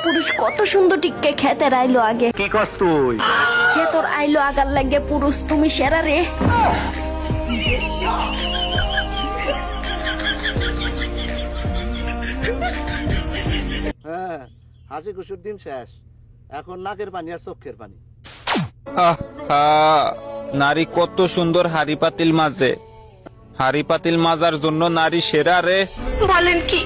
পুরুষ কত সুন্দর টিককে খেতে আইলো আগে। কি করছ তুই? তোর আইলো আগার লাগে পুরুষ তুমি সেরা রে। হ্যাঁ, হাসি খুশির দিন শেষ, এখন নাকের পানি আর চোখের পানি। নারী কত সুন্দর হাড়ি পাতিল মাঝে, হাড়ি পাতিল মাজার জন্য নারী সেরা রে। বলেন কি?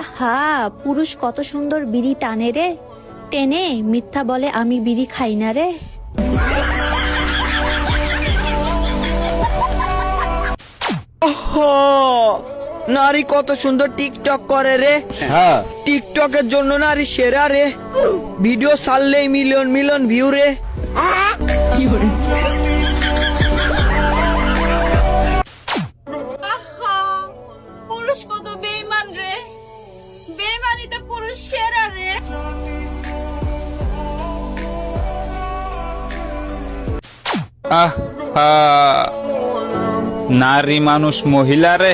আহা, পুরুষ কত সুন্দর বিড়ি টানে রে, টেনে মিথ্যা বলে আমি বিড়ি খাই না রে। নারী কত সুন্দর টিকটক করে রে। হ্যাঁ, টিকটকের জন্য নারী সেরা রে। ভিডিও ছাড়লেই মিলিয়ন মিলিয়ন ভিউ রে। পুরুষ কত বেঈমান রে, বেঈমানিতে পুরুষ সেরা রে। নারী মানুষ মহিলা রে।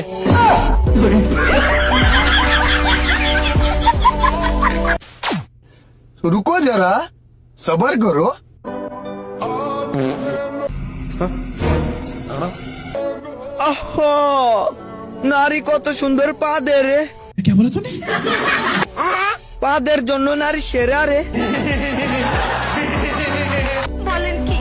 रुको जरा सबर करो। নারী কত সুন্দর পা দে রে। পাদের জন্য নারী সেরা রে। বলেন কি?